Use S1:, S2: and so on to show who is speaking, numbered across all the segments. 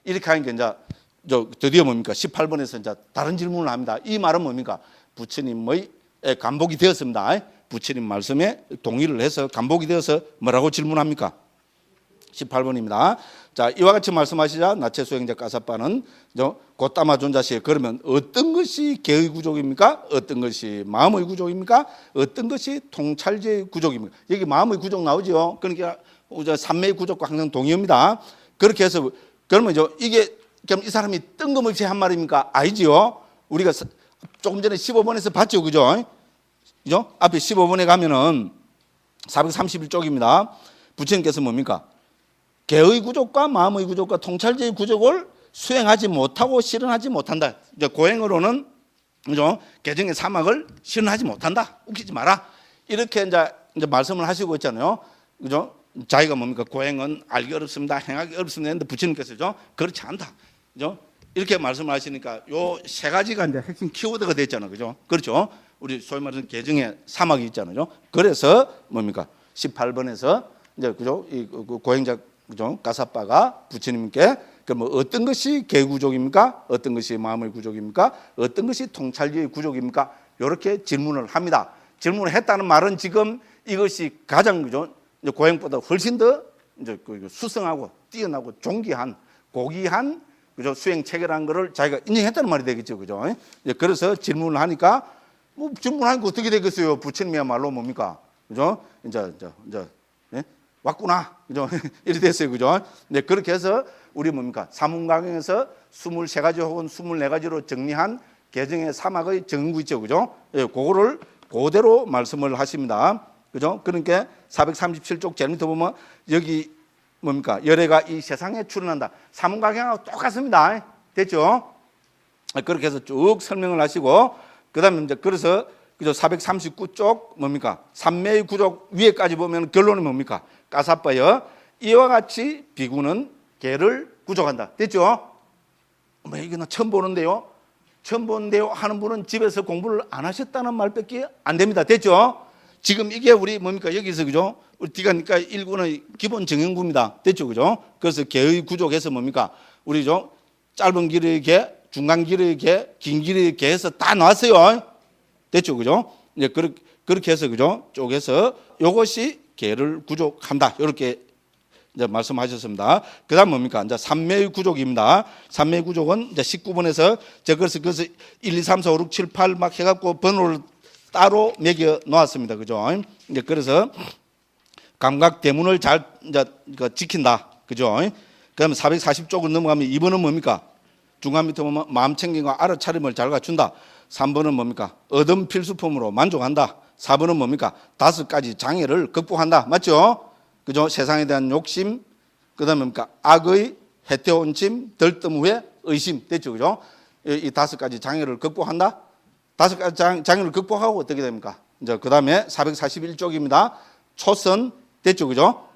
S1: 이렇게 하니까 이제 드디어 뭡니까? 18번에서 이제 다른 질문을 합니다. 이 말은 뭡니까? 부처님의 감복이 되었습니다. 부처님 말씀에 동의를 해서 감복이 되어서 뭐라고 질문합니까? 18번입니다. 자, 이와 같이 말씀하시자 나체 수행자 까사빠는 곧다마 존자시 그러면 어떤 것이 개의 구족입니까? 어떤 것이 마음의 구족입니까? 어떤 것이 통찰제의 구족입니까? 여기 마음의 구족 나오죠. 그러니까 삼매의 구족과 항상 동의입니다. 그렇게 해서 그러면 이게 그럼 이 사람이 뜬금없이 한 말입니까? 아니지요. 우리가 조금 전에 15번에서 봤죠, 그죠? 앞에 15번에 가면은 431쪽입니다. 부처님께서 뭡니까? 개의 구족과 마음의 구족과 통찰제의 구족을 수행하지 못하고 실현하지 못한다. 이제 고행으로는 그죠? 개정의 사막을 실현하지 못한다. 웃기지 마라. 이렇게 이제 말씀을 하시고 있잖아요. 그죠? 자기가 뭡니까? 고행은 알기 어렵습니다. 행하기 어렵습니다. 했는데 부처님께서죠. 그렇지 않다. 그죠? 이렇게 말씀을 하시니까 요 세 가지가 이제 핵심 키워드가 됐잖아요. 그죠? 그렇죠? 우리 소위 말하는 개정의 사막이 있잖아요. 그래서 뭡니까? 18번에서 이제 그죠? 이 고행자 그죠? 까사빠가 부처님께 뭐 어떤 것이 개구족입니까? 어떤 것이 마음의 구족입니까? 어떤 것이 통찰제의 구족입니까? 이렇게 질문을 합니다. 질문을 했다는 말은 지금 이것이 가장 그죠? 이제 고행보다 훨씬 더 이제 수성하고 뛰어나고 존귀한 고귀한 그죠? 수행 체계라는 것을 자기가 인정했다는 말이 되겠죠, 그죠? 그래서 질문을 하니까 뭐 질문하니까 어떻게 되겠어요? 부처님이야말로 뭡니까? 그죠? 이제 왔구나. 그죠? 이렇게 됐어요. 그죠? 네, 그렇게 해서 우리 뭡니까? 사문강에서 23가지 혹은 24가지로 정리한 개정의 사막의 정구 있죠. 그죠? 예, 그거를 그대로 말씀을 하십니다. 그죠? 그러니까 437쪽 제일 밑에 보면 여기 뭡니까? 열애가 이 세상에 출현한다. 사문강하고 똑같습니다. 됐죠? 그렇게 해서 쭉 설명을 하시고 그다음에 이제 그래서 그죠? 439쪽 뭡니까? 삼매의 구족 위에까지 보면 결론이 뭡니까? 까사빠여 이와 같이 비구는 개를 구족한다. 됐죠? 뭐 이거 나 처음 보는데요. 처음 보는데요 하는 분은 집에서 공부를 안 하셨다는 말밖에 안 됩니다. 됐죠? 지금 이게 우리 뭡니까? 여기서 그죠? 우리 뒤가니까 1군의 기본 정형구입니다. 됐죠? 그죠? 그래서 개의 구족해서 뭡니까? 우리 짧은 길의 개, 중간 길의 개, 긴 길의 개 해서 다 나왔어요. 됐죠? 그죠? 이제 그렇게 해서 그죠? 쪼개서 요것이 개를 구족한다. 이렇게 이제 말씀하셨습니다. 그 다음 뭡니까? 이제 삼매의 구족입니다. 삼매의 구족은 이제 19번에서 그래서 1, 2, 3, 4, 5, 6, 7, 8 막 해갖고 번호를 따로 매겨 놓았습니다. 그죠? 이제 그래서 감각 대문을 잘 이제 지킨다. 그죠? 그 다음에 440쪽으로 넘어가면 2번은 뭡니까? 중간 밑에 보면 마음 챙김과 알아차림을 잘 갖춘다. 3번은 뭡니까? 얻음 필수품으로 만족한다. 4번은 뭡니까? 5가지 장애를 극복한다. 맞죠? 그죠? 세상에 대한 욕심, 그 다음에 뭡니까? 악의 해태온심, 들뜸 후에 의심. 됐죠? 그죠? 이 5가지 장애를 극복한다. 5가지 장애를 극복하고 어떻게 됩니까? 이제 그 다음에 441쪽입니다. 초선. 됐죠? 그죠?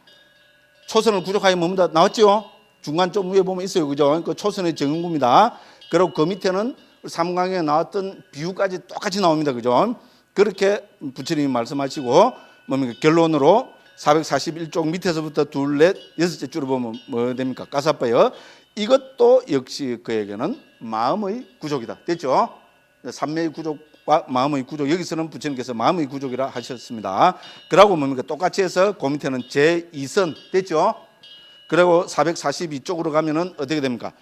S1: 초선을 구족하여 뭡니다? 나왔죠? 중간 좀 위에 보면 있어요. 그죠? 그 초선의 정응구입니다. 그리고 그 밑에는 삼강에 나왔던 비유까지 똑같이 나옵니다. 그죠? 그렇게 부처님이 말씀하시고 뭡니까? 결론으로 441쪽 밑에서부터 둘, 넷, 여섯째 줄을 보면 뭐 됩니까? 까사빠여 이것도 역시 그에게는 마음의 구족이다. 됐죠? 삼매의 구족과 마음의 구족. 여기서는 부처님께서 마음의 구족이라 하셨습니다. 그러고 뭡니까? 똑같이 해서 그 밑에는 제2선. 됐죠? 그리고 442쪽으로 가면은 어떻게 됩니까?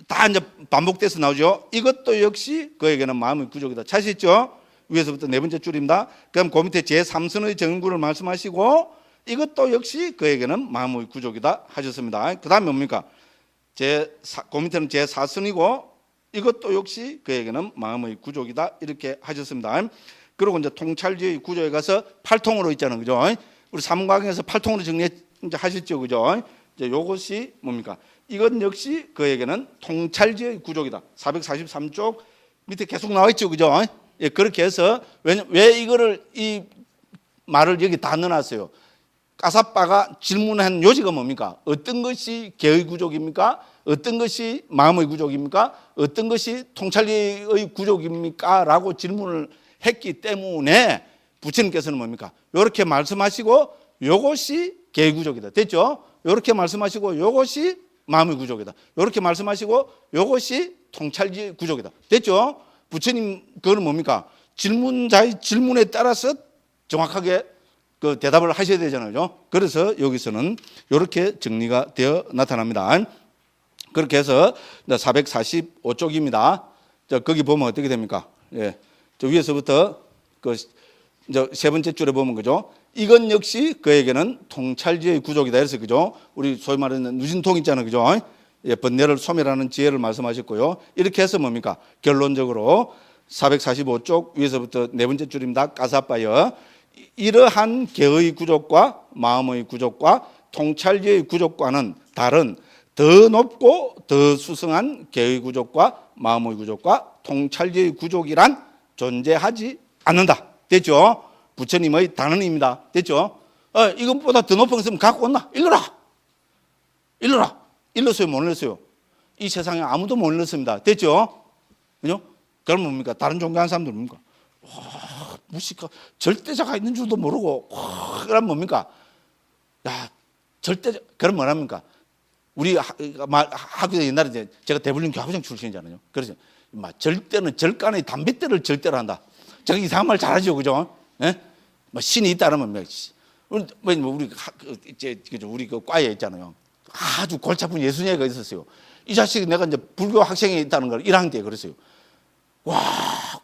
S1: 다 이제 반복돼서 나오죠. 이것도 역시 그에게는 마음의 구족이다. 찾으셨죠? 위에서부터 네 번째 줄입니다. 그럼 그 밑에 제3선의 정구를 말씀하시고 이것도 역시 그에게는 마음의 구족이다 하셨습니다. 그 다음에 뭡니까? 그 밑에는 제4선이고 이것도 역시 그에게는 마음의 구족이다 이렇게 하셨습니다. 그리고 이제 통찰제의 구조에 가서 8통으로 있잖아요. 그죠? 우리 사문과경에서 8통으로 정리하셨죠. 그죠? 이제 요것이 뭡니까? 이건 역시 그에게는 통찰제의 구족이다. 443쪽 밑에 계속 나와 있죠. 그죠? 예, 그렇게 해서 왜 이거를 이 말을 여기 다 넣어놨어요. 까사빠가 질문한 요지가 뭡니까? 어떤 것이 개의 구족입니까? 어떤 것이 마음의 구족입니까? 어떤 것이 통찰리의 구족입니까? 라고 질문을 했기 때문에 부처님께서는 뭡니까? 이렇게 말씀하시고 요것이 개의 구족이다. 됐죠? 이렇게 말씀하시고 요것이 마음의 구족이다. 이렇게 말씀하시고 이것이 통찰지의 구족이다. 됐죠? 부처님 그거는 뭡니까? 질문자의 질문에 따라서 정확하게 그 대답을 하셔야 되잖아요. 그래서 여기서는 이렇게 정리가 되어 나타납니다. 그렇게 해서 445쪽입니다. 거기 보면 어떻게 됩니까? 예. 저 위에서부터 그 세 번째 줄에 보면 그죠? 이건 역시 그에게는 통찰지의 구족이다. 그래서 그죠? 우리 소위 말하는 누진통 있잖아요. 그죠? 예, 번뇌를 소멸하는 지혜를 말씀하셨고요. 이렇게 해서 뭡니까? 결론적으로 445쪽 위에서부터 네 번째 줄입니다. 까사빠여. 이러한 개의 구족과 마음의 구족과 통찰지의 구족과는 다른 더 높고 더 수성한 개의 구족과 마음의 구족과 통찰지의 구족이란 존재하지 않는다. 됐죠? 부처님의 단언입니다. 됐죠? 이것보다 더 높은 것은 갖고 온나? 일러라! 일러라! 일렀어요? 못 일렀어요? 이 세상에 아무도 못 일렀습니다. 됐죠? 그죠? 그럼 뭡니까? 다른 종교하는 사람들 뭡니까? 와, 무식하, 절대자가 있는 줄도 모르고, 와, 그럼 뭡니까? 야, 절대자, 그럼 뭐랍니까? 우리 학교에 옛날에 제가 대불림 교합장 출신이잖아요. 그래서 절대는 절간의 담뱃대를 절대로 한다. 제가 이상한 말 잘하죠, 그죠? 예? 신이 있다면 우리 그 과에 있잖아요. 아주 골치 아픈 예수녀가 있었어요. 이 자식이 내가 이제 불교 학생이 있다는 걸 1학년 때 그랬어요. 와,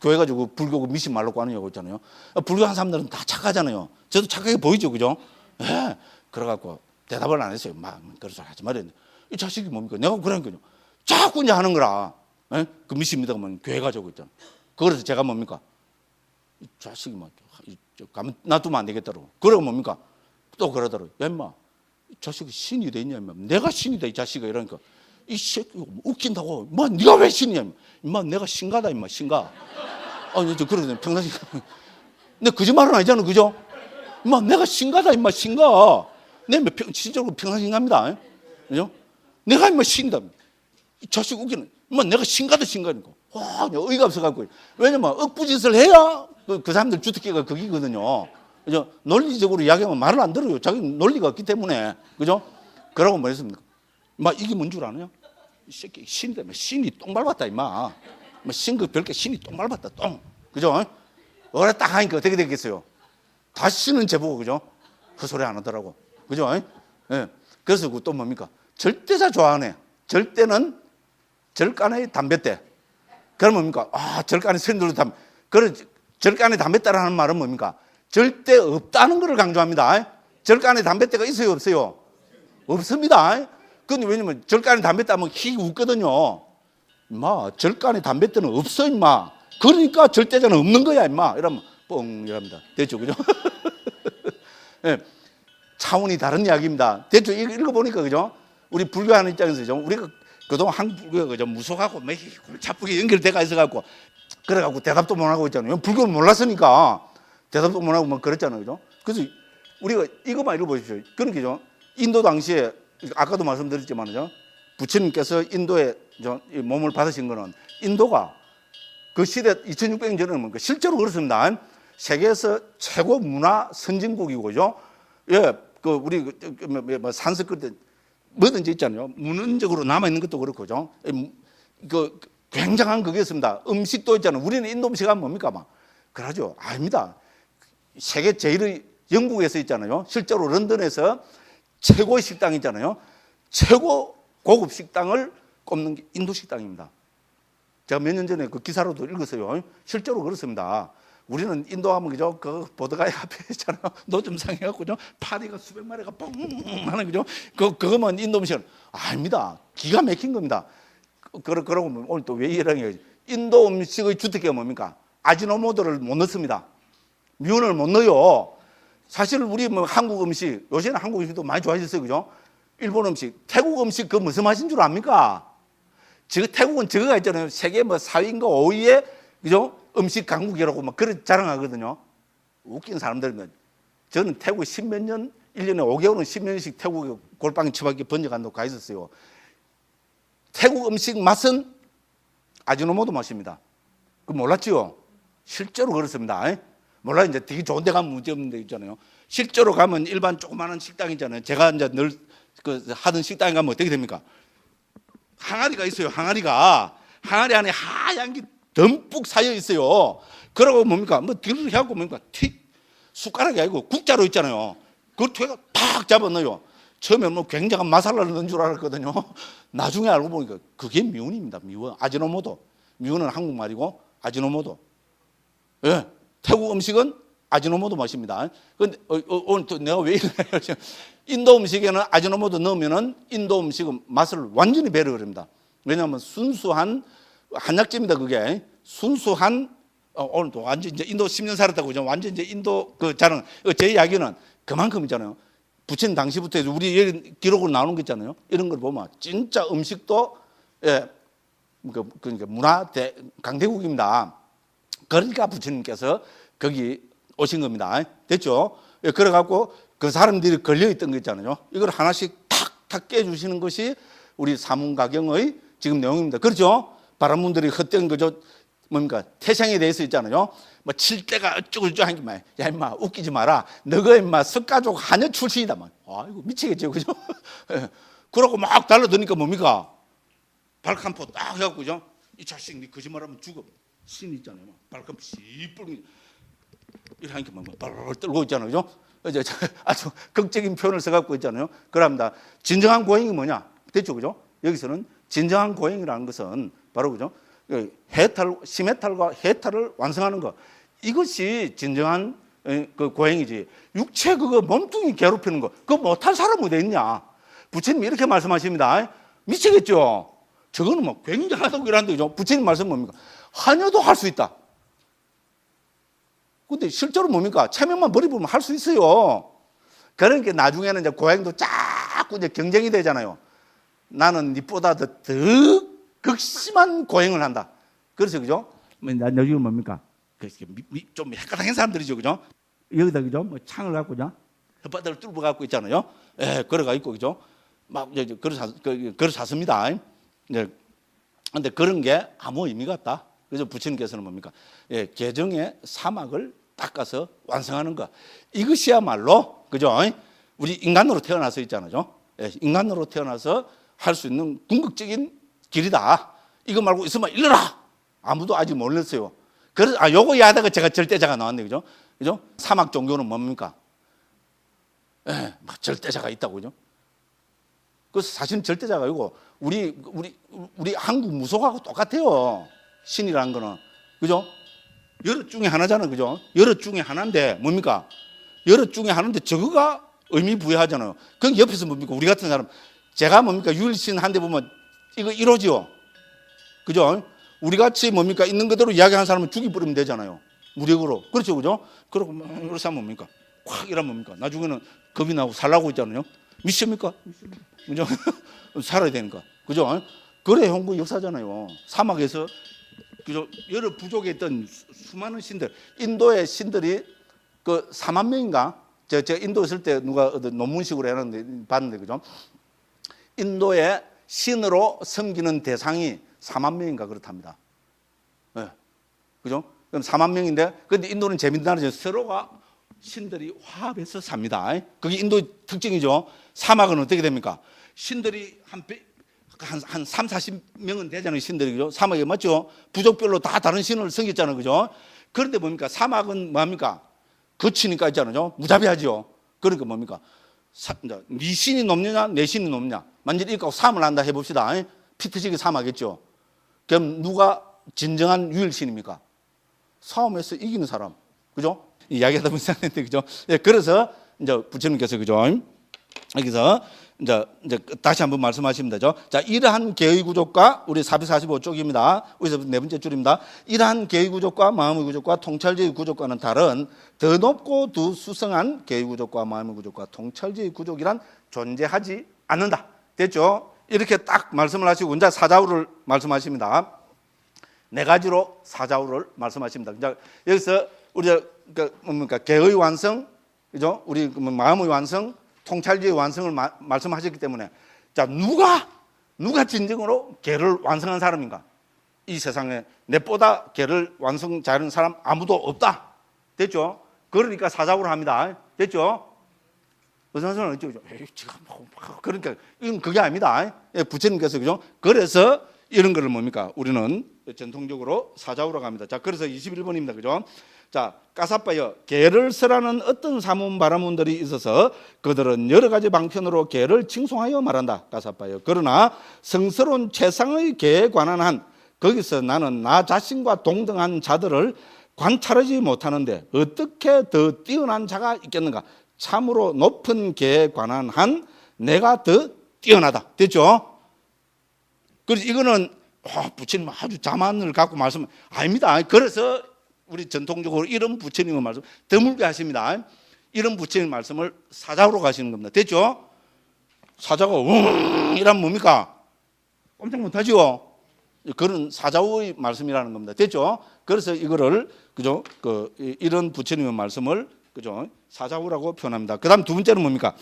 S1: 교회 가지고 불교 미신 말로 하느냐고 했잖아요. 불교한 사람들은 다 착하잖아요. 저도 착하게 보이죠, 그죠? 예. 그래갖고 대답을 안 했어요. 그런 소리 하지 말아야 돼. 이 자식이 뭡니까? 내가 그러니까요. 자꾸 이제 하는 거라. 예? 그 미신 믿으면 교회 가지고 있잖아. 그래서 제가 뭡니까? 이 자식이 가면 놔두면 안 되겠다고. 그러고 뭡니까? 또 그러더라고요. 야, 임마. 이 자식이 신이 돼 있냐, 임마. 내가 신이다, 이 자식아. 이러니까. 이 새끼 웃긴다고. 임마, 네가 왜 신이냐, 임마. 내가 신가다, 임마, 신가. 저 그러거든요. 평상시. 근데 거짓말은 아니잖아, 그죠? 임마, 내가 신가다, 임마, 신가. 내 진짜로 평상신갑니다. 그죠? 내가 임마 신이다. 이 자식 웃기는. 임마, 내가 신가다, 신가니까. 와, 의의가 없어갖고. 왜냐면, 억부짓을 해야 그 사람들 주특기가 거기거든요. 그죠? 논리적으로 이야기하면 말을 안 들어요. 자기 논리가 없기 때문에. 그죠? 그러고 뭐 했습니까? 막 이게 뭔 줄 아냐? 이 새끼 신이다. 신이 똥 밟았다, 임마. 신 그 별게 신이 똥 밟았다, 똥. 그죠? 어라 딱 하니까 어떻게 되겠어요? 다시는 제보고, 그죠? 그 소리 안 하더라고. 그죠? 예. 그래서 또 뭡니까? 절대자 좋아하네. 절대는 절간의 담뱃대. 그럼 뭡니까? 절간의 선들도 담배. 그런 절간의 담뱃대라는 말은 뭡니까? 절대 없다는 것을 강조합니다. 절간의 담뱃대가 있어요, 없어요? 없습니다. 근데 왜냐면 절간의 담뱃대 하면 희귀 웃거든요. 임마, 절간의 담뱃대는 없어, 임마. 그러니까 절대자는 없는 거야, 임마. 이러면 뻥 이랍니다. 됐죠, 그죠? 네. 차원이 다른 이야기입니다. 됐죠? 읽어보니까, 그죠? 우리 불교하는 입장에서, 그죠? 우리가 그동안 한국 불교가, 그죠? 무속하고 매 골치 아프게 연결돼가 있어갖고, 그래갖고 대답도 못 하고 있잖아요. 불교를 몰랐으니까 대답도 못 하고 막 그랬잖아요, 그죠? 그래서 우리가 이것만 읽어보십시오. 그러니까, 인도 당시에, 아까도 말씀드렸지만요, 부처님께서 인도에 몸을 받으신 거는 인도가 그 시대 2600년 전에는 실제로 그렇습니다. 세계에서 최고 문화 선진국이고죠. 예, 그 우리 산스크리트 때 뭐든지 있잖아요. 문헌적으로 남아 있는 것도 그렇고죠. 그 굉장한 그게였습니다. 음식도 있잖아요. 우리는 인도 음식 하면 뭡니까, 막 그러죠. 아닙니다. 세계 제일의 영국에서 있잖아요. 실제로 런던에서 최고의 식당 있잖아요. 최고 고급 식당을 꼽는 게 인도 식당입니다. 제가 몇 년 전에 그 기사로도 읽었어요. 실제로 그렇습니다. 우리는 인도 하면 그죠? 그 보드가이 앞에 있잖아요. 노점 상해갖고 파리가 수백 마리가 뻥 하는 그죠? 그거면 인도 음식은 아닙니다. 기가 막힌 겁니다. 그러고 오늘 또 왜 이러냐? 인도 음식의 주특기가 뭡니까? 아지노모토를 못 넣습니다. 미온을 못 넣어요. 사실 우리 뭐 한국 음식, 요새는 한국 음식도 많이 좋아졌어요, 그죠? 일본 음식, 태국 음식 그 무슨 맛인 줄 압니까? 태국은 저거가 있잖아요. 세계 뭐 4위인가 5위에 그죠? 음식 강국이라고 막 그런 자랑하거든요. 웃긴 사람들이면 저는 태국에 10몇 년, 1년에 5개월은 10년씩 태국에 골방에 처박게 번역한다고 가 있었어요. 태국 음식 맛은 아지노모토 맛입니다. 그 몰랐죠? 실제로 그렇습니다. 몰라, 이제 되게 좋은 데 가면 문제 없는 데 있잖아요. 실제로 가면 일반 조그마한 식당 있잖아요. 제가 이제 늘 하던 식당에 가면 어떻게 됩니까? 항아리가 있어요. 항아리 안에 하얀 게 듬뿍 쌓여 있어요. 그러고 뭡니까? 뭐 뒤를 해갖고 뭡니까? 숟가락이 아니고 국자로 있잖아요. 그걸 뒤에가 팍 잡아 넣어요. 처음에 뭐 굉장한 마살라를 넣은 줄 알았거든요. 나중에 알고 보니까 그게 미운입니다. 미운. 아지노모토. 미운은 한국말이고 아지노모토. 예. 태국 음식은 아지노모토 맛입니다. 근데 오늘 또 내가 왜 이러냐면 인도 음식에는 아지노모토 넣으면은 인도 음식은 맛을 완전히 배려버립니다. 왜냐하면 순수한 한약재입니다. 그게 순수한 오늘도 완전 이제 인도 10년 살았다고 그죠? 완전 이제 인도 그 자랑 제 이야기는 그만큼 있잖아요. 부처님 당시부터 우리 기록으로 나오는 거 있잖아요. 이런 걸 보면 진짜 음식도 예, 그러니까 문화 강대국입니다. 그러니까 부처님께서 거기 오신 겁니다. 됐죠? 예, 그래갖고 그 사람들이 걸려있던 거 있잖아요. 이걸 하나씩 탁탁 깨주시는 것이 우리 사문가경의 지금 내용입니다. 그렇죠? 바람분들이 헛된 거죠. 뭡니까? 태생에 대해서 있잖아요. 뭐 칠대가 어쩌고저쩌고 하는 게 말. 야 임마 웃기지 마라. 너가 임마 석가족 한여 출신이다 말. 아이고 미치겠죠, 그죠? 그러고 막 달라드니까 뭡니까? 발칸포 딱 해갖고 그죠? 이 자식 네 거짓말하면 죽어. 신 있잖아요. 발칸포 씨뿔 이렇게 하니까 막 발을 떨고 있잖아요, 그죠? 이제 아주 극적인 표현을 써갖고 있잖아요. 그럽니다. 진정한 고행이 뭐냐? 됐죠, 그죠? 여기서는 진정한 고행이라는 것은 바로 그죠? 심해탈과 해탈을 완성하는 것. 이것이 진정한 그 고행이지. 육체 그거 몸뚱이 괴롭히는 거. 그거 못할 사람이 어디 있냐? 부처님이 이렇게 말씀하십니다. 미치겠죠? 저거는 뭐 굉장하다고 이러는데, 그죠? 부처님 말씀 뭡니까? 하녀도 할 수 있다. 근데 실제로 뭡니까? 체면만 버리면 할 수 있어요. 그러니까 나중에는 이제 고행도 자꾸 이제 경쟁이 되잖아요. 나는 니보다 더 극심한 고행을 한다. 그래서 그죠? 나중에 뭡니까? 좀 헷갈한 사람들이죠, 그죠? 여기다 그죠? 뭐 창을 갖고 그죠? 혓바닥을 뚫어 갖고 있잖아요. 예, 걸어가 있고 그죠? 막 이제 걸어 잤습니다. 네. 근데 그런 게 아무 의미가 없다. 그래서 부처님께서는 뭡니까? 예, 개정의 사막을 닦아서 완성하는 것. 이것이야말로 그죠? 우리 인간으로 태어나서 있잖아요. 예, 인간으로 태어나서 할 수 있는 궁극적인 길이다. 이거 말고 있으면 일러라. 아무도 아직 몰랐어요. 그래서 요거 이야기하다가 제가 절대자가 나왔네, 그죠? 그죠? 사막 종교는 뭡니까? 예, 막 절대자가 있다고, 그죠? 그래서 사실은 절대자가 아니고 우리 한국 무속하고 똑같아요. 신이라는 거는, 그죠? 여럿 중에 하나잖아요, 그죠? 여럿 중에 하나인데 뭡니까? 여럿 중에 하나인데 저거가 의미 부여하잖아요. 그 옆에서 뭡니까? 우리 같은 사람, 제가 뭡니까? 유일신 한데 보면 이거 1호지요. 그죠? 우리 같이 뭡니까? 있는 그대로 이야기하는 사람은 죽이버리면 되잖아요. 무력으로. 그렇죠, 그죠? 그러고 막 이렇게 하면 뭡니까? 확 이러면 뭡니까? 나중에는 겁이 나고 살라고 있잖아요. 미십니까? 그죠? 살아야 되니까. 그죠? 그래 형부 역사잖아요. 사막에서 그죠? 여러 부족에 있던 수많은 신들, 인도의 신들이 그 4만 명인가? 제가 인도 있을 때 누가 논문식으로 해놨는데 봤는데, 그죠? 인도의 신으로 섬기는 대상이 4만 명인가 그렇답니다. 네. 그죠? 그럼 4만 명인데, 근데 인도는 재밌는 나라죠. 서로가 신들이 화합해서 삽니다. 그게 인도의 특징이죠. 사막은 어떻게 됩니까? 신들이 한 3, 40명은 되잖아요. 신들이, 그죠? 사막에 맞죠? 부족별로 다 다른 신을 섬겼잖아요. 그죠? 그런데 뭡니까? 사막은 뭡니까? 거치니까 있잖아요. 무자비하죠. 그러니까 뭡니까? 네 신이 높느냐, 내 신이 높느냐. 만약에 이거 싸움을 한다 해봅시다. 피트지기 사막겠죠. 그럼 누가 진정한 유일신입니까? 싸움에서 이기는 사람. 그죠? 이야기하다 보면 생각했는데, 그죠? 예, 그래서 이제 부처님께서, 그죠? 여기서 이제 다시 한번 말씀하십니다. 자, 이러한 계의 구족과 우리 445쪽입니다. 여기서 네 번째 줄입니다. 이러한 계의 구족과 마음의 구족과 통찰제의 구족과는 다른 더 높고 더 수성한 계의 구족과 마음의 구족과 통찰제의 구족이란 존재하지 않는다. 됐죠? 이렇게 딱 말씀을 하시고 이제 사자우를 말씀하십니다. 네 가지로 사자우를 말씀하십니다. 이제 여기서 우리가 뭡니까? 계의 완성, 그죠? 우리 마음의 완성, 통찰제의 완성을 말씀하셨기 때문에, 자, 누가 진정으로 계를 완성한 사람인가? 이 세상에 내보다 계를 완성 잘하는 사람 아무도 없다. 됐죠? 그러니까 사자우를 합니다. 됐죠? 어떤 사람은 있죠? 에이, 제가 그러니까 이건 그게 아닙니다. 예, 부처님께서 그죠? 그래서 이런 거를 뭡니까? 우리는 전통적으로 사자우라고 합니다. 자, 그래서 21번입니다. 그죠? 자, 까사빠여 개를 설하는 어떤 사문 바라문들이 있어서 그들은 여러 가지 방편으로 개를 칭송하여 말한다. 까사빠여. 그러나 성스러운 최상의 개에 관한 한 거기서 나는 나 자신과 동등한 자들을 관찰하지 못하는데 어떻게 더 뛰어난 자가 있겠는가? 참으로 높은 개에 관한 한 내가 더 뛰어나다. 됐죠? 그래서 이거는 부처님 아주 자만을 갖고 말씀 아닙니다. 그래서 우리 전통적으로 이런 부처님의 말씀 드물게 하십니다. 이런 부처님 말씀을 사자로 가시는 겁니다. 됐죠? 사자가 이러면 뭡니까? 꼼짝 못하죠. 그런 사자의 말씀이라는 겁니다. 됐죠? 그래서 이거를 그죠? 이런 부처님의 말씀을 그죠? 사자우라고 표현합니다. 그다음 두 번째는 뭡니까?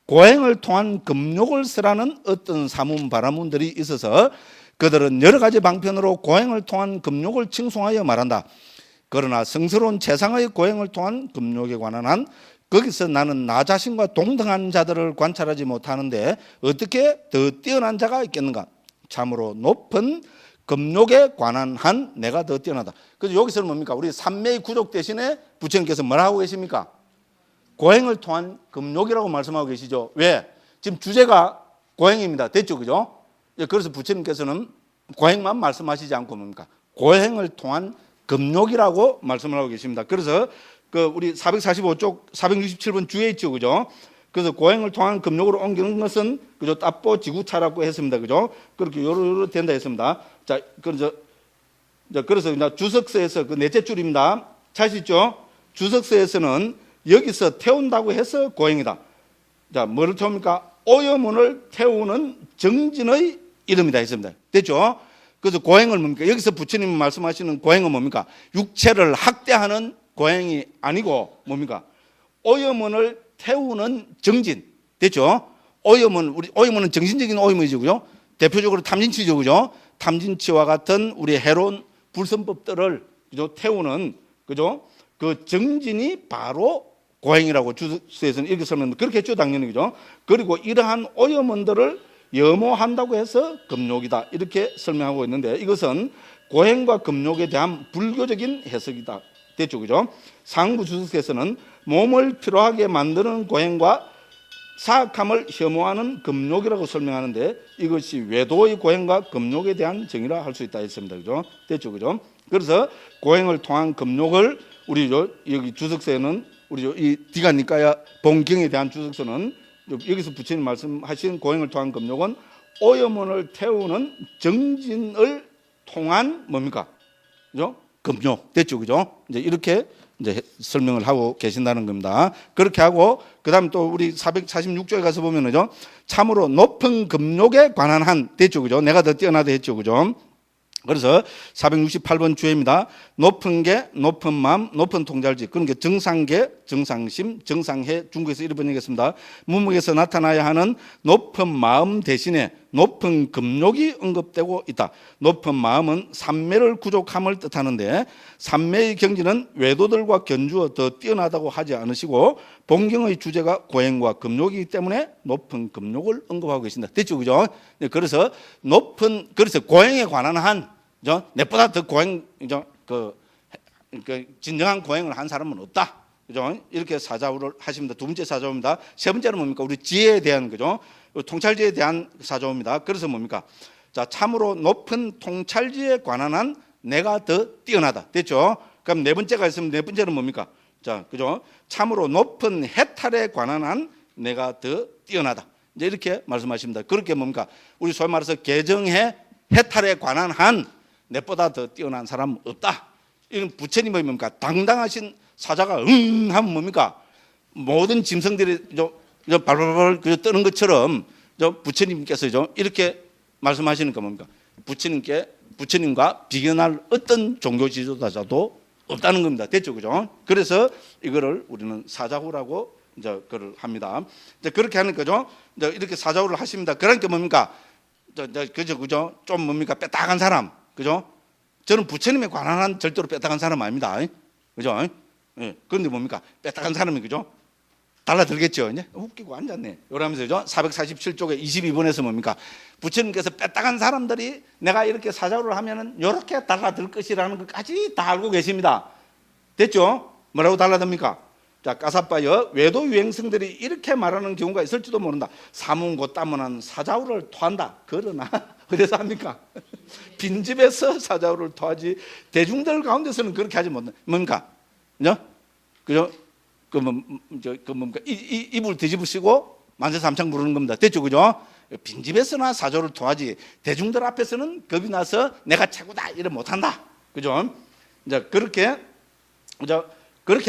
S1: 고행을 통한 금욕을 쓰라는 어떤 사문 바라문들이 있어서 그들은 여러 가지 방편으로 고행을 통한 금욕을 칭송하여 말한다. 그러나 성스러운 최상의 고행을 통한 금욕에 관한 한 거기서 나는 나 자신과 동등한 자들을 관찰하지 못하는데 어떻게 더 뛰어난 자가 있겠는가? 참으로 높은 금욕에 관한 한 내가 더 뛰어나다. 그래서 여기서는 뭡니까? 우리 삼매의 구족 대신에 부처님께서 뭐라고 하고 계십니까? 고행을 통한 금욕이라고 말씀하고 계시죠. 왜? 지금 주제가 고행입니다. 됐죠? 그죠? 그래서 부처님께서는 고행만 말씀하시지 않고 뭡니까? 고행을 통한 금욕이라고 말씀을 하고 계십니다. 그래서 우리 445쪽 467번 주에 있죠. 그죠? 그래서 고행을 통한 금욕으로 옮기는 것은 그죠? 따뽀 지구차라고 했습니다. 그죠? 그렇게 요로 된다 했습니다. 자, 그래서 주석서에서 그 넷째 줄입니다. 찾으시죠? 주석서에서는 여기서 태운다고 해서 고행이다. 자, 뭐를 태웁니까? 오염원을 태우는 정진의 이름이다 했습니다. 됐죠? 그래서 고행을 뭡니까? 여기서 부처님이 말씀하시는 고행은 뭡니까? 육체를 학대하는 고행이 아니고 뭡니까? 오염원을 태우는 정진. 됐죠? 오염원은 정신적인 오염이죠. 그죠? 대표적으로 탐진치죠. 그죠? 탐진치와 같은 우리 해로운 불선법들을 그죠? 태우는 그죠? 그 정진이 바로 고행이라고 주석서에서는 이렇게 설명합니다. 그렇게 했죠. 당연히. 그죠? 그리고 이러한 오염원들을 염호한다고 해서 금욕이다. 이렇게 설명하고 있는데 이것은 고행과 금욕에 대한 불교적인 해석이다. 됐죠. 그죠? 상부 주석에서는 몸을 피로하게 만드는 고행과 사악함을 혐오하는 금욕이라고 설명하는데 이것이 외도의 고행과 금욕에 대한 정의라 할 수 있다 했습니다. 그죠? 됐죠. 그죠? 그래서 고행을 통한 금욕을 우리 여기 주석서에는 우리 이 디가니까야 본경에 대한 주석서는 여기서 부처님 말씀하신 고행을 통한 금욕은 오염원을 태우는 정진을 통한 뭡니까? 그죠? 금욕. 됐죠? 그죠? 이제 이렇게 이제 설명을 하고 계신다는 겁니다. 그렇게 하고 그다음 또 우리 446조에 가서 보면은요. 참으로 높은 금욕에 관한 한 됐죠? 그죠? 내가 더 뛰어나다 했죠? 그죠? 그래서 468번 주입니다. 높은 게, 높은 마음, 높은 통찰지. 그런 게 정상계, 정상심, 정상해. 중국에서 이렇게 번역했습니다. 문맥에서 나타나야 하는 높은 마음 대신에 높은 금욕이 언급되고 있다. 높은 마음은 삼매를 구족함을 뜻하는데 삼매의 경지는 외도들과 견주어 더 뛰어나다고 하지 않으시고 본경의 주제가 고행과 금욕이기 때문에 높은 금욕을 언급하고 계신다. 됐죠? 그죠? 그래서 그래서 고행에 관한 한 내보다 더 고행, 진정한 고행을 한 사람은 없다. 그죠? 이렇게 사자우를 하십니다. 두 번째 사자우입니다. 세 번째는 뭡니까? 우리 지혜에 대한, 그죠? 통찰지에 대한 사자우입니다. 그래서 뭡니까? 자, 참으로 높은 통찰지에 관한 한 내가 더 뛰어나다. 됐죠? 그럼 네 번째가 있으면 네 번째는 뭡니까? 자, 그죠? 참으로 높은 해탈에 관한 한 내가 더 뛰어나다. 이제 이렇게 말씀하십니다. 그렇게 뭡니까? 우리 소위 말해서 개정해 해탈에 관한 한 내보다 더 뛰어난 사람은 없다. 이건 부처님의 뭡니까? 당당하신 사자가 하면 뭡니까? 모든 짐승들이 발발발 뜨는 것처럼 부처님께서 이렇게 말씀하시니까 뭡니까? 부처님과 비견할 어떤 종교 지도자도 없다는 겁니다. 됐죠? 그죠? 그래서 이거를 우리는 사자후라고 그걸 합니다. 그렇게 하는 거죠. 이렇게 사자후를 하십니다. 그러니까 뭡니까? 그죠? 좀 뭡니까? 빼딱한 사람. 그죠? 저는 부처님에 관한 한 절대로 빼딱한 사람 아닙니다. 그죠? 예. 그런데 뭡니까? 빼딱한 사람이 그죠? 달라들겠죠. 이제 웃기고 앉았네. 이러면서죠. 447쪽에 22번에서 뭡니까? 부처님께서 빼딱한 사람들이 내가 이렇게 사자우를 하면은 이렇게 달라들 것이라는 것까지 다 알고 계십니다. 됐죠? 뭐라고 달라듭니까? 자, 까사빠여 외도 유행성들이 이렇게 말하는 경우가 있을지도 모른다. 사문고 따문한 사자우를 토한다. 그러나 어디서 합니까? 빈집에서 사자우를 토하지 대중들 가운데서는 그렇게 하지 못한다. 뭡니까? 그죠? 뭡니까? 이불 뒤집으시고 만세삼창 부르는 겁니다. 됐죠? 그죠? 빈집에서나 사조를 토하지 대중들 앞에서는 겁이 나서 내가 최고다 이래 못한다. 그죠? 이제 그렇게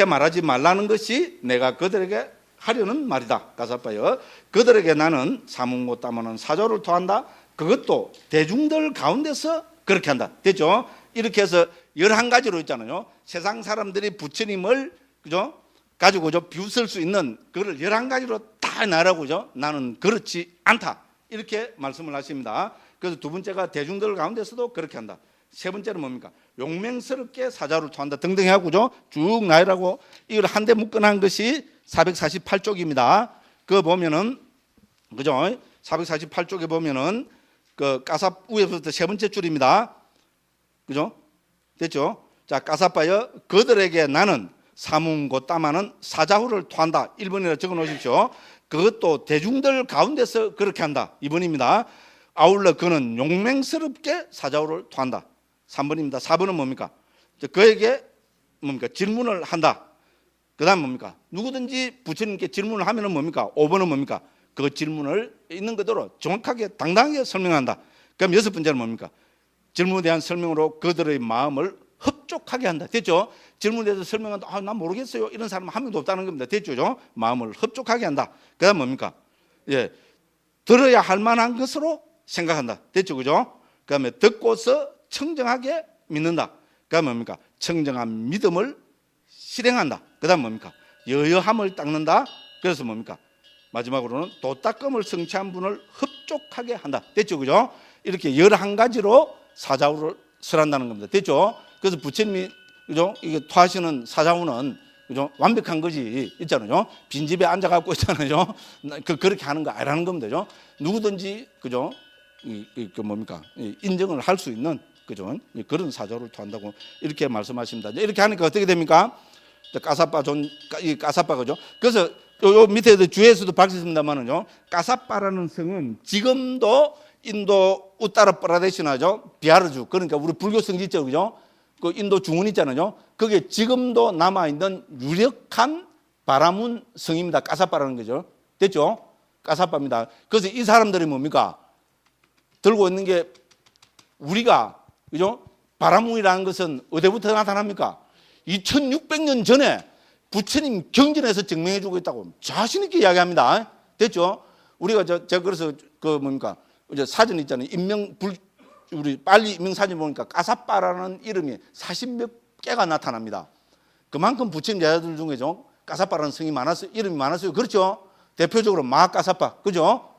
S1: 말하지 말라는 것이 내가 그들에게 하려는 말이다. 가사빠여 그들에게 나는 사문고 따문한 사조를 토한다. 그것도 대중들 가운데서 그렇게 한다. 됐죠? 이렇게 해서 11가지로 있잖아요. 세상 사람들이 부처님을 그죠? 가지고 비웃을 수 있는 그걸 11가지로 다 나라고죠. 나는 그렇지 않다. 이렇게 말씀을 하십니다. 그래서 두 번째가 대중들 가운데서도 그렇게 한다. 세 번째는 뭡니까? 용맹스럽게 사자를 토한다 등등 해가지고 쭉 나열하고 이걸 한데 묶어놓은 것이 448쪽입니다. 그거 보면은 그죠? 448쪽에 보면은 그 까삽 위에부터 세 번째 줄입니다. 그죠? 됐죠? 자, 까사빠여 그들에게 나는 사문고 따마는 사자후를 토한다. 1번이라 적어 놓으십시오. 그것도 대중들 가운데서 그렇게 한다. 2번입니다. 아울러 그는 용맹스럽게 사자후를 토한다. 3번입니다. 4번은 뭡니까? 그에게 뭡니까? 질문을 한다. 그 다음 뭡니까? 누구든지 부처님께 질문을 하면은 뭡니까? 5번은 뭡니까? 그 질문을 있는 그대로 정확하게 당당하게 설명한다. 그럼 6번째는 뭡니까? 질문에 대한 설명으로 그들의 마음을 흡족하게 한다. 됐죠? 질문에 대해서 설명한다. 난 모르겠어요. 이런 사람은 한 명도 없다는 겁니다. 됐죠? 마음을 흡족하게 한다. 그 다음 뭡니까? 예, 들어야 할 만한 것으로 생각한다. 됐죠? 그죠? 그 다음에 듣고서 청정하게 믿는다. 그 다음 뭡니까? 청정한 믿음을 실행한다. 그 다음 뭡니까? 여여함을 닦는다. 그래서 뭡니까? 마지막으로는 도닦음을 성취한 분을 흡족하게 한다. 됐죠? 그죠? 이렇게 11가지로 사자우를 설한다는 겁니다. 됐죠? 그래서 부처님이 그죠? 이게 토하시는 사자우는 그죠? 완벽한 것이 있잖아요. 빈집에 앉아갖고 있잖아요. 그렇게 하는 거 아니라는 겁니다. 그죠? 누구든지 그죠? 그 뭡니까? 인정을 할 수 있는 그죠? 그런 사자우를 토한다고 이렇게 말씀하십니다. 이렇게 하니까 어떻게 됩니까? 까사빠 그죠? 그래서 요 밑에 주에서도 박혔습니다만은요. 까사빠라는 성은 지금도 인도 우따라 프라데시나죠. 비하르주 그러니까 우리 불교 성지 있죠, 그죠? 그 인도 중원 있잖아요. 그게 지금도 남아 있는 유력한 바라문 성입니다. 까사빠라는 거죠. 됐죠? 까사빠입니다. 그래서 이 사람들이 뭡니까? 들고 있는 게 우리가 그죠? 바라문이라는 것은 어디부터 나타납니까? 2600년 전에 부처님 경전에서 증명해 주고 있다고 자신 있게 이야기합니다. 됐죠? 우리가 제가 그래서 그 뭡니까? 이제 사전 있잖아요. 우리 빨리 인명 사진 보니까 까사빠라는 이름이 40몇 개가 나타납니다. 그만큼 부처님 제자들 중에죠. 까사빠라는 성이 많았어요. 이름이 많았어요. 그렇죠? 대표적으로 마까사빠. 그죠?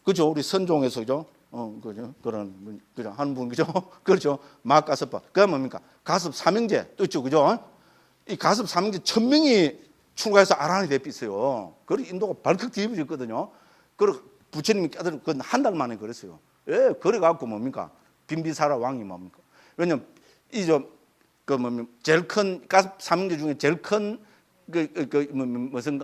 S1: 그죠? 우리 선종에서 그죠? 그죠? 그런 그죠? 한 분 그죠? 그렇죠? 마까사빠. 그다음 뭡니까? 가섭 삼형제 또 있죠. 그죠? 이 가섭 삼형제 1000명이 출가해서 아란이 됐어요. 그리고 인도가 발칵 뒤집어졌거든요. 그리고 부처님이 깨달은 건 한 달 만에 그랬어요. 예, 그래갖고 뭡니까? 빈비사라 왕이 뭡니까? 왜냐면 제일 큰 가섭 삼형제 중에 제일 큰 무슨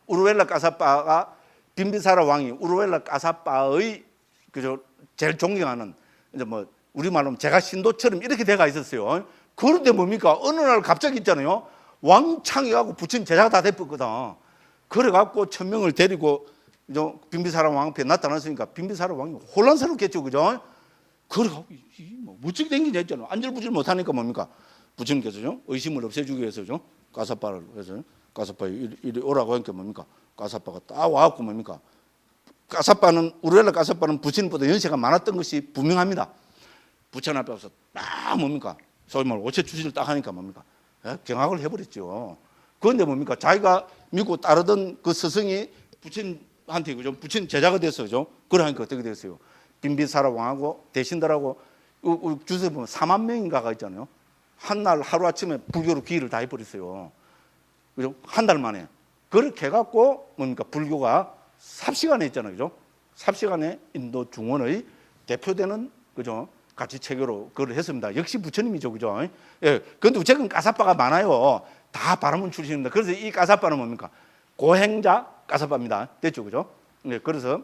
S1: 우르웰라 까사빠가 빈비사라 왕이 우르웰라 까사빠의 그저 제일 존경하는 이제 우리말로 제가 신도처럼 이렇게 돼가 있었어요. 그런데 뭡니까? 어느 날 갑자기 있잖아요. 왕창이 가고 부처님 제자가 다 됐거든. 그래갖고 1000명을 데리고 빈비사라 왕 앞에 나타났으니까 빈비사라 왕이 혼란스럽겠죠, 그죠? 그래갖고 무척 댕기냐 했잖아요. 안절부절 못하니까 뭡니까? 부처님께서죠 의심을 없애주기 위해서죠 까사빠를 해서 까사빠 이리 오라고 하니까 뭡니까? 까사빠가 딱 와갖고 뭡니까? 까사빠는 우르웰라 까사빠는 부처님보다 연세가 많았던 것이 분명합니다. 부처님 앞에 와서 딱 뭡니까? 소위 말로 오체추신을 딱 하니까 뭡니까? 경악을 해버렸죠. 그런데 뭡니까? 자기가 믿고 따르던 그 스승이 부처님한테 그죠? 부처님 제자가 됐어요. 그러니까 어떻게 됐어요? 빈비사라 왕하고 대신들하고 주세 보면 4만 명인가가 있잖아요. 한 날 하루아침에 불교로 기회를 다 해버렸어요. 그죠? 한 달 만에. 그렇게 해갖고 뭡니까? 불교가 삽시간에 있잖아요. 그죠? 삽시간에 인도 중원의 대표되는, 그죠? 가치 체계로 그걸 했습니다. 역시 부처님이죠. 그죠? 예. 근데 최근 까사빠가 많아요. 다 바라문 출신입니다. 그래서 이 까사빠는 뭡니까? 고행자 까사빠입니다. 됐죠? 그죠? 예. 그래서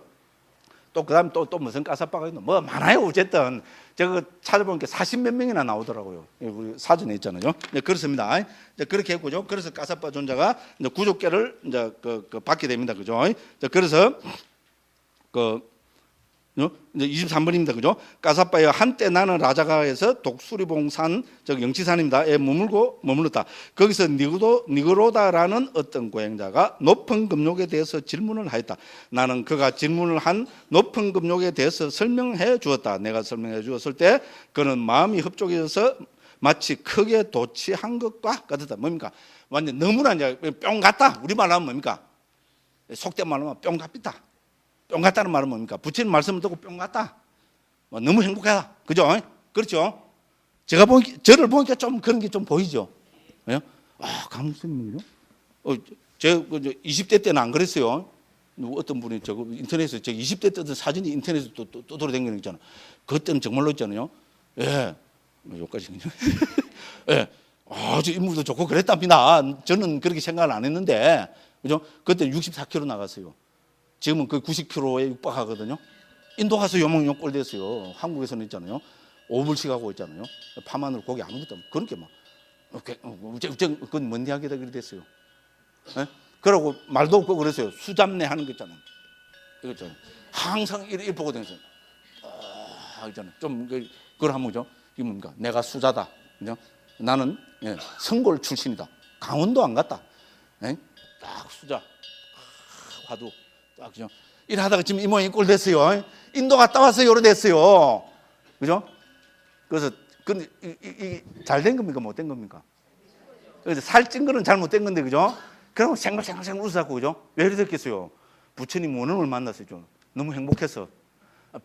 S1: 또 그 다음 또 무슨 까사빠가 있나? 뭐 많아요. 어쨌든 제가 찾아보니까 40몇 명이나 나오더라고요. 우리 사전에 있잖아요. 네, 그렇습니다. 이제 그렇게 했고요. 그래서 까사빠 존자가 이제 구족계를 이제 받게 됩니다. 그죠? 그래서 이제 23번입니다. 그죠? 까사빠여 한때 나는 라자가에서 독수리봉산 즉 영치산입니다.에 머물렀다. 거기서 니그로다라는 어떤 고행자가 높은 금욕에 대해서 질문을 하였다. 나는 그가 질문을 한 높은 금욕에 대해서 설명해 주었다. 내가 설명해 주었을 때 그는 마음이 흡족해져서 마치 크게 도취한 것과 같았다. 뭡니까? 완전 너무나 이제 뿅 같다. 우리말로 하면 뭡니까? 속된 말로 하면 뿅 같다. 뿅 같다는 말은 뭡니까? 부처님 말씀을 듣고 뿅 같다. 너무 행복하다. 그죠? 그렇죠? 저를 보니까 좀 그런 게 좀 보이죠? 예? 아, 강무스님이죠? 제가 20대 때는 안 그랬어요. 어떤 분이 인터넷에서 20대 때도 사진이 인터넷에 또 돌아다니는 거 있잖아요. 그때는 정말로 있잖아요. 예. 여기까지. 예. 아주 인물도 좋고 그랬답니다. 저는 그렇게 생각을 안 했는데, 그죠? 그때 64kg 나갔어요. 지금은 거의 90kg에 육박하거든요. 인도 가서 요몽용 꼴 됐어요. 한국에서는 있잖아요. 5불씩 하고 있잖아요. 파마늘 고기 아무것도 없고. 그렇게 막, 그건 뭔 이야기다 그래 됐어요. 예? 그러고 말도 없고 그랬어요. 수잡내 하는 거 있잖아요. 이거 있잖아요. 항상 이렇게 보고 다녔어요. 있잖아요. 좀, 그걸 하면 그죠? 이게 뭡니까? 내가 수자다. 그죠? 나는, 예, 성골 출신이다. 강원도 안 갔다. 예? 딱 수자. 화두. 딱, 그죠? 일하다가 지금 이 모양이 꼴 됐어요. 인도 갔다 와서 요래 됐어요. 그죠? 그래서, 근데, 잘 된 겁니까? 못 된 겁니까? 그래서 살찐 거는 잘못된 건데, 그죠? 그러고 생글생글 웃었고, 그죠? 왜 이랬겠어요? 부처님 원흥을 만났어요. 좀. 너무 행복해서.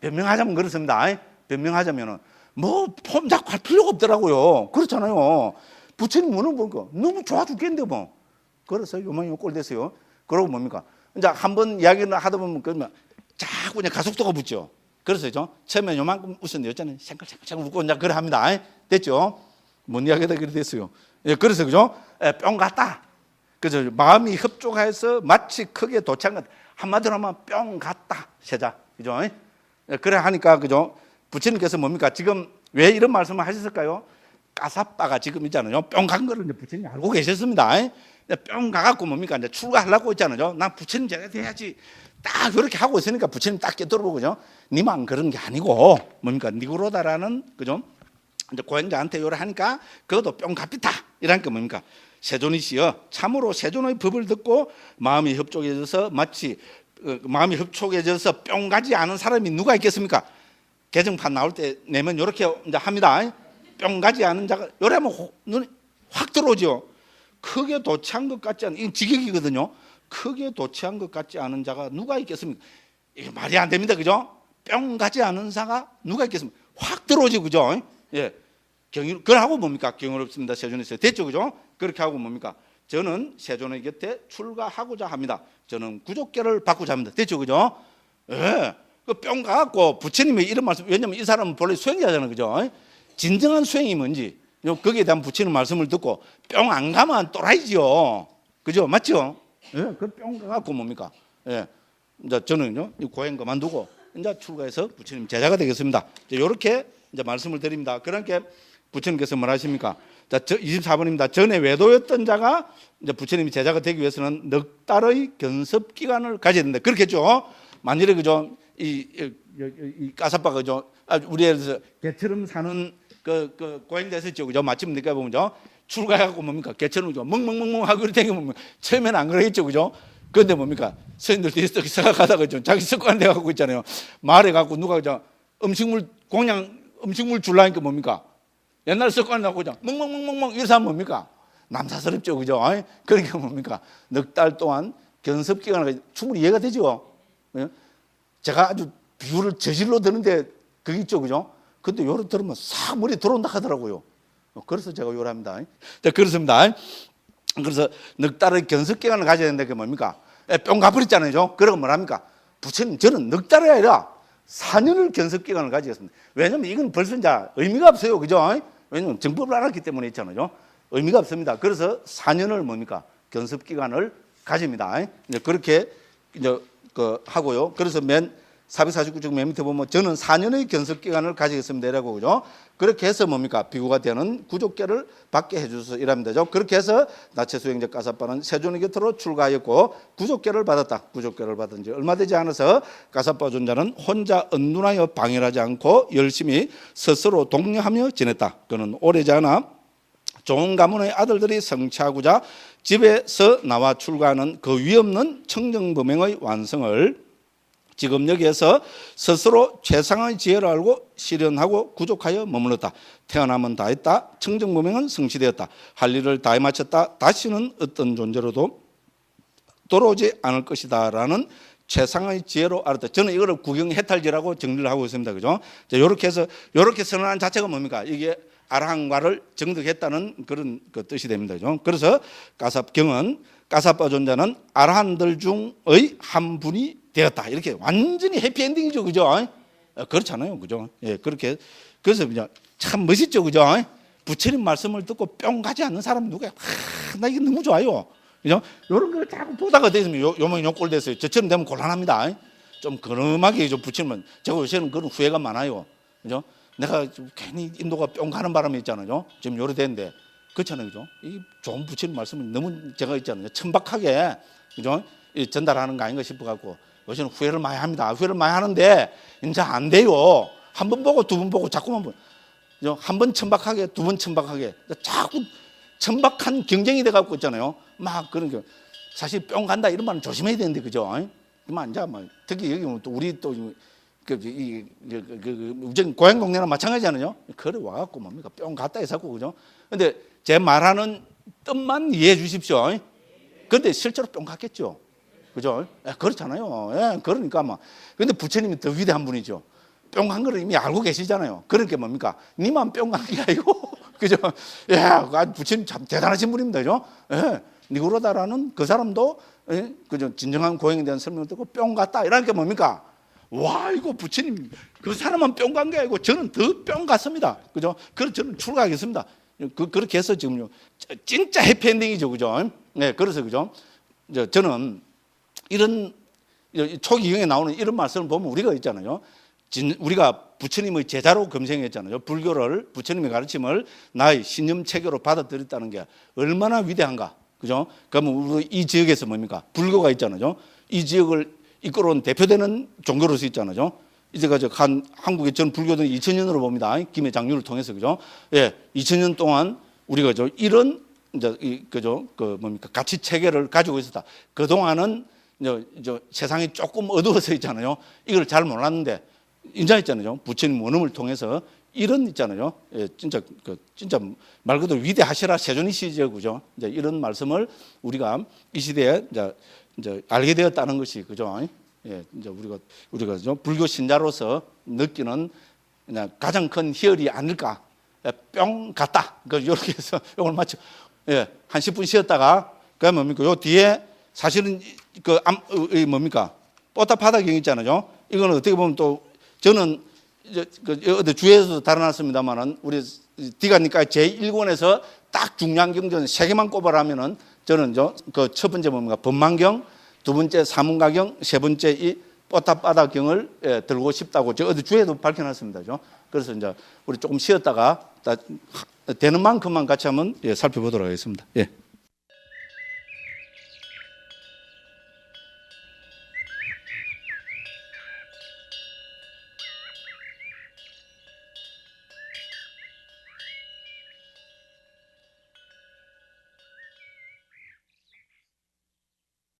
S1: 변명하자면 그렇습니다. 변명하자면은, 뭐, 폼 잡고 할 필요가 없더라고요. 그렇잖아요. 부처님 원흥 보니까 너무 좋아 죽겠는데, 뭐. 그래서 요만이 꼴 됐어요. 그러고 뭡니까? 이제 한번 이야기를 하다 보면 그러면 자꾸 그냥 가속도가 붙죠. 그래서 처음에 요만큼 웃었는데 여자는 생글생글 웃고 이제 그래 합니다. 됐죠? 뭔 이야기다 그래 됐어요. 예, 그래서 그죠? 예, 뿅 갔다. 그래서 마음이 흡족해서 마치 크게 도착한 것. 한마디로 하면 뿅 갔다. 세자. 그죠? 예, 그래 하니까 그죠? 부처님께서 뭡니까? 지금 왜 이런 말씀을 하셨을까요? 까사빠가 지금 있잖아요. 뿅 간 거를 이제 부처님이 알고 계셨습니다. 뿅 가갖고 뭡니까? 이제 출가하려고 있잖아요. 난 부처님 제가 돼야지. 딱 그렇게 하고 있으니까 부처님 딱 깨달아보고, 그죠? 니만 그런 게 아니고, 뭡니까? 니그로다라는, 그죠? 이제 고행자한테 요래 하니까 그것도 뿅 갑니다. 이러니까 뭡니까? 세존이시여, 참으로 세존의 법을 듣고 마음이 흡족해져서 마음이 흡족해져서 뿅 가지 않은 사람이 누가 있겠습니까? 개정판 나올 때 내면 요렇게 이제 합니다. 뿅 가지 않은 자가, 요래 하면 눈이 확 들어오죠. 크게 도취한 것 같지 않은, 이건 직역이거든요. 크게 도취한 것 같지 않은 자가 누가 있겠습니까? 이게 말이 안 됩니다. 그죠? 뿅 가지 않은 자가 누가 있겠습니까? 확 들어오죠. 그죠? 예. 그걸 하고 뭡니까? 경이롭습니다. 세존에서. 됐죠. 그죠? 그렇게 하고 뭡니까? 저는 세존의 곁에 출가하고자 합니다. 저는 구족계를 받고자 합니다. 됐죠. 그죠? 예. 그 뿅 가갖고 부처님의 이런 말씀, 왜냐면 이 사람은 본래 수행자잖아요. 그죠? 진정한 수행이 뭔지, 거기에 대한 부처님 말씀을 듣고 뿅 안 가면 또라이지요. 그죠? 맞죠? 예, 그 뿅 가갖고 뭡니까? 예. 이제 저는요, 이 고행 그만두고 이제 출가해서 부처님 제자가 되겠습니다. 이렇게 이제 말씀을 드립니다. 그러니까 부처님께서 뭘 하십니까? 자, 24번입니다. 전에 외도였던 자가 이제 부처님이 제자가 되기 위해서는 넉 달의 견습 기간을 가져야 된다. 그렇겠죠? 만일에 그죠? 이 까사빠 그죠? 우리에서 개처럼 사는 그 고행자에서 있죠. 그죠? 마침 늦게 보면 죠. 출가하고 뭡니까? 개처럼 그죠? 멍멍멍멍 하고 이렇게 되면 처음에는 안 그러겠죠. 그죠? 그런데 뭡니까? 스님들 뒤에서 생각하다가 좀 자기 습관 돼갖고 있잖아요. 말해갖고 누가 그죠? 음식물 줄라니까 뭡니까? 옛날 습관 나고 그죠? 멍멍멍멍멍 이래서 하면 뭡니까? 남사스럽죠. 그죠? 그러니까 뭡니까? 넉 달 동안 견습 기간을 충분히 이해가 되죠. 제가 아주 비유를 저질러 드는데 그게 있죠. 그죠? 근데 요를 들으면 싹 머리에 들어온다 하더라고요. 그래서 제가 요랍니다. 자, 그렇습니다. 그래서 넉 달의 견습 기간을 가져야 되는데 그게 뭡니까? 뿅 가버렸잖아요. 그러고 뭐랍니까? 부처님 저는 넉 달이 아니라 4년을 견습 기간을 가지겠습니다. 왜냐면 이건 벌써 이제 의미가 없어요. 그죠? 왜냐면 정법을 알았기 때문에 있잖아요. 의미가 없습니다. 그래서 4년을 뭡니까? 견습 기간을 가집니다. 이제 그렇게 이제 하고요. 그래서 449쪽 맨 밑에 보면 저는 4년의 견습 기간을 가지겠습니다. 이라고 그죠? 그렇게 해서 뭡니까? 비구가 되는 구족계를 받게 해주셔서 이라면 되죠. 그렇게 해서 나체수행자 가사빠는 세존의 곁으로 출가하였고 구족계를 받았다. 구족계를 받은 지 얼마 되지 않아서 가사빠 존자는 혼자 언둔하여 방해하지 않고 열심히 스스로 독려하며 지냈다. 그는 오래지 않아 좋은 가문의 아들들이 성취하고자 집에서 나와 출가하는 그 위없는 청정범행의 완성을 지금 여기에서 스스로 최상의 지혜를 알고 실현하고 구족하여 머물렀다. 태어남은 다했다. 청정범행은 성취되었다. 할 일을 다해 마쳤다. 다시는 어떤 존재로도 돌아오지 않을 것이다 라는 최상의 지혜로 알았다. 저는 이거를 구경해탈지라고 정리를 하고 있습니다. 그죠? 이렇게 해서 이렇게 선언한 자체가 뭡니까? 이게 아라한과를 정득했다는 그런 뜻이 됩니다. 그죠? 그래서 가삽경은 가사빠 존자는 아라한들 중의 한 분이 되었다. 이렇게 완전히 해피엔딩이죠. 그죠? 그렇잖아요. 그죠? 예, 그렇게. 그래서 그냥 참 멋있죠. 그죠? 부처님 말씀을 듣고 뿅 가지 않는 사람 누구야? 나 이게 너무 좋아요. 그죠? 이런 걸 자꾸 보다가 됐으면 요명이 요꼴 됐어요. 저처럼 되면 곤란합니다. 좀 근엄하게 좀 부처님은 제가 요새는 그런 후회가 많아요. 그죠? 내가 좀 괜히 인도가 뿅 가는 바람이 있잖아요. 지금 요래 됐는데. 그렇잖아요. 그죠? 이 좋은 부처님 말씀을 너무 제가 있잖아요. 천박하게. 그죠? 전달하는 거 아닌가 싶어갖고. 요새는 후회를 많이 합니다. 후회를 많이 하는데 이제 안 돼요. 한 번 보고 두 번 보고 자꾸만 보고 한 번 천박하게 두 번 천박하게 자꾸 천박한 경쟁이 돼갖고 있잖아요. 막 그런 게 사실 뿅 간다 이런 말은 조심해야 되는데 그죠? 그만 이제 막 특히 여기 또 우리 또 우정 고향 동네나 마찬가지잖아요. 그래 와갖고 뭡니까 뿅 갔다 해서 그죠? 근데 제 말하는 뜻만 이해해 주십시오. 그런데 실제로 뿅 갔겠죠. 그죠? 그렇잖아요. 예, 그러니까 막. 근데 부처님이 더 위대한 분이죠. 뿅 간 거를 이미 알고 계시잖아요. 그러니까 뭡니까? 니만 뿅 간 게 아니고. 그죠? 예, 부처님 참 대단하신 분입니다. 그죠? 예, 니구로다라는 그 사람도, 예, 그죠? 진정한 고행에 대한 설명을 듣고 뿅 갔다. 이러니까 뭡니까? 와, 이거 부처님, 그 사람만 뿅 간 게 아니고 저는 더 뿅 갔습니다. 그죠? 그래서 저는 출가하겠습니다. 그렇게 해서 지금요. 진짜 해피엔딩이죠. 그죠? 네, 그래서 그죠? 저는 이런 초기경에 나오는 이런 말씀을 보면 우리가 있잖아요. 우리가 부처님의 제자로 검증했잖아요. 불교를 부처님의 가르침을 나의 신념 체계로 받아들였다는 게 얼마나 위대한가. 그죠? 그러면 우리 이 지역에서 뭡니까? 불교가 있잖아요. 이 지역을 이끌어온 대표되는 종교로 수 있잖아요. 이제가 한국의 전 불교는 2000년으로 봅니다. 김해 장류를 통해서 그죠? 예, 2000년 동안 우리가 이런 이제 그죠? 뭡니까? 가치 체계를 가지고 있었다. 그 동안은 세상이 조금 어두워서 있잖아요. 이걸 잘 몰랐는데 인자 있잖아요. 부처님 원음을 통해서 이런 있잖아요. 예, 진짜 말 그대로 위대하시라 세존이시죠, 그죠? 이제 이런 말씀을 우리가 이 시대에 이제 알게 되었다는 것이 그죠? 예, 이제 우리가 불교 신자로서 느끼는 그냥 가장 큰 희열이 아닐까? 예, 뿅 갔다. 이렇게 해서 이걸 마치 한 10분 쉬었다가 그 뭡니까? 요 뒤에 사실은 뭡니까? 뽀타파다경 있잖아요. 이거는 어떻게 보면 또 저는 어디 주에서도 다뤄놨습니다만은 우리 디가니까 제1권에서 딱 중요한 경전 3개만 꼽아라면은 저는 그 첫 번째 뭡니까? 법망경, 두 번째 사문가경, 세 번째 이 뽀타파다경을 들고 싶다고 저 어디 주에도 밝혀놨습니다. 그래서 이제 우리 조금 쉬었다가 되는 만큼만 같이 한번 살펴보도록 하겠습니다. 예.